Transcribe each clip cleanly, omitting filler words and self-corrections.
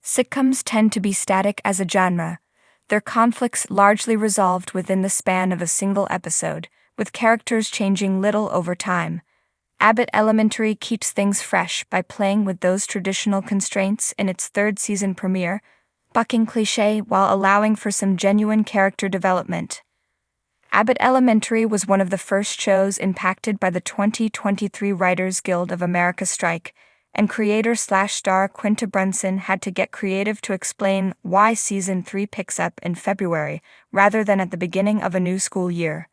Sitcoms tend to be static as a genre, their conflicts largely resolved within the span of a single episode, with characters changing little over time. Abbott Elementary keeps things fresh by playing with those traditional constraints in its third season premiere, bucking cliché while allowing for some genuine character development. Abbott Elementary was one of the first shows impacted by the 2023 Writers Guild of America strike, and creator/star Quinta Brunson had to get creative to explain why Season 3 picks up in February rather than at the beginning of a new school year.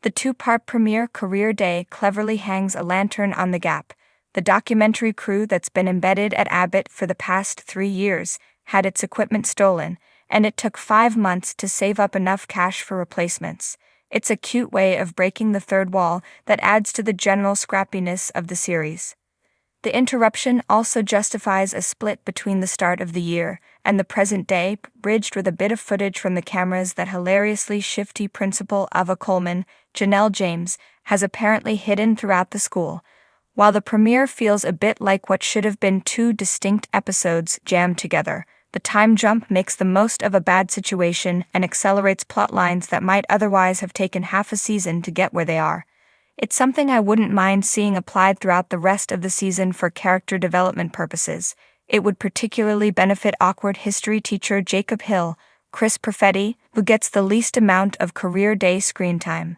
The two-part premiere Career Day cleverly hangs a lantern on the gap. The documentary crew that's been embedded at Abbott for the past 3 years had its equipment stolen, and it took 5 months to save up enough cash for replacements. It's a cute way of breaking the third wall that adds to the general scrappiness of the series. The interruption also justifies a split between the start of the year and the present day, bridged with a bit of footage from the cameras that hilariously shifty Principal Ava Coleman, Janelle James, has apparently hidden throughout the school. While the premiere feels a bit like what should have been 2 distinct episodes jammed together, the time jump makes the most of a bad situation and accelerates plot lines that might otherwise have taken half a season to get where they are. It's something I wouldn't mind seeing applied throughout the rest of the season for character development purposes. It would particularly benefit awkward history teacher Jacob Hill, Chris Perfetti, who gets the least amount of Career Day screen time.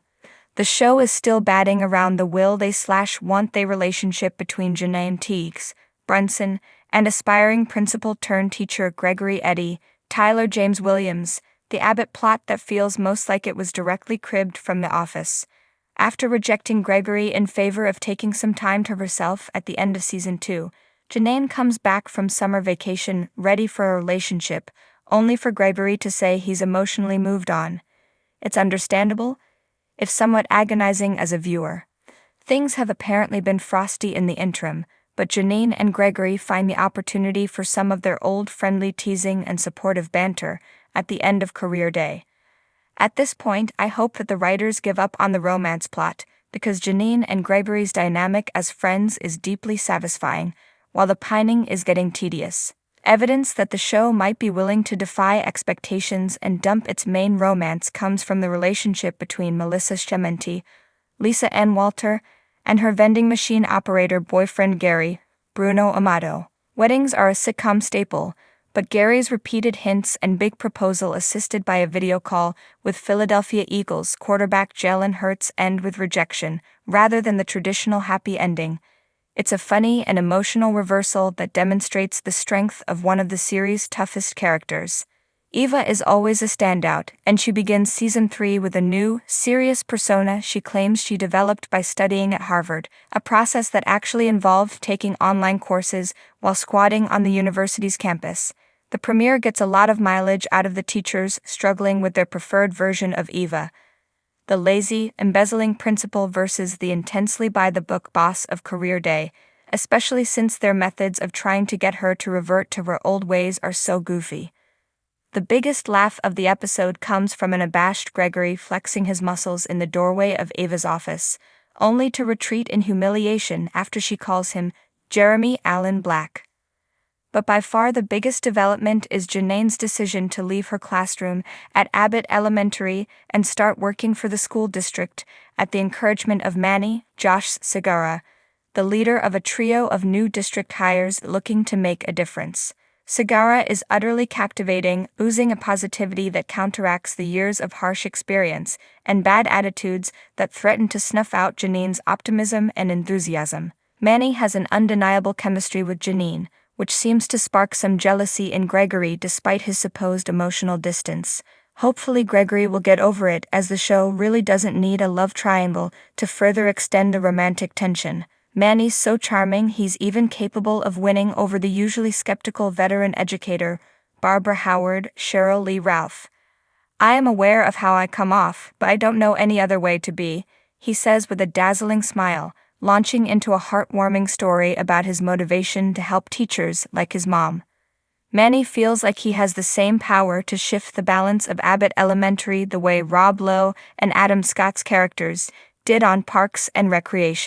The show is still batting around the will-they/want they relationship between Janine Teagues, Brunson, and aspiring principal-turned-teacher Gregory Eddy, Tyler James Williams, the Abbott plot that feels most like it was directly cribbed from The Office. After rejecting Gregory in favor of taking some time to herself at the end of Season 2, Janine comes back from summer vacation ready for a relationship, only for Gregory to say he's emotionally moved on. It's understandable, if somewhat agonizing as a viewer. Things have apparently been frosty in the interim, but Janine and Gregory find the opportunity for some of their old friendly teasing and supportive banter at the end of Career Day. At this point, I hope that the writers give up on the romance plot, because Janine and Gregory's dynamic as friends is deeply satisfying, while the pining is getting tedious. Evidence that the show might be willing to defy expectations and dump its main romance comes from the relationship between Melissa Schementi, Lisa Ann Walter, and her vending machine operator boyfriend Gary, Bruno Amato. Weddings are a sitcom staple, but Gary's repeated hints and big proposal assisted by a video call with Philadelphia Eagles quarterback Jalen Hurts end with rejection, rather than the traditional happy ending. It's a funny and emotional reversal that demonstrates the strength of one of the series' toughest characters. Eva is always a standout, and she begins Season 3 with a new, serious persona she claims she developed by studying at Harvard, a process that actually involved taking online courses while squatting on the university's campus. The premiere gets a lot of mileage out of the teachers struggling with their preferred version of Eva, the lazy, embezzling principal versus the intensely by-the-book boss of Career Day, especially since their methods of trying to get her to revert to her old ways are so goofy. The biggest laugh of the episode comes from an abashed Gregory flexing his muscles in the doorway of Ava's office, only to retreat in humiliation after she calls him Jeremy Allen Black. But by far the biggest development is Janine's decision to leave her classroom at Abbott Elementary and start working for the school district at the encouragement of Manny, Josh Segarra, the leader of a trio of new district hires looking to make a difference. Segarra is utterly captivating, oozing a positivity that counteracts the years of harsh experience and bad attitudes that threaten to snuff out Janine's optimism and enthusiasm. Manny has an undeniable chemistry with Janine, which seems to spark some jealousy in Gregory despite his supposed emotional distance. Hopefully Gregory will get over it, as the show really doesn't need a love triangle to further extend the romantic tension. Manny's so charming he's even capable of winning over the usually skeptical veteran educator, Barbara Howard, Cheryl Lee Ralph. "I am aware of how I come off, but I don't know any other way to be," he says with a dazzling smile, launching into a heartwarming story about his motivation to help teachers like his mom. Manny feels like he has the same power to shift the balance of Abbott Elementary the way Rob Lowe and Adam Scott's characters did on Parks and Recreation.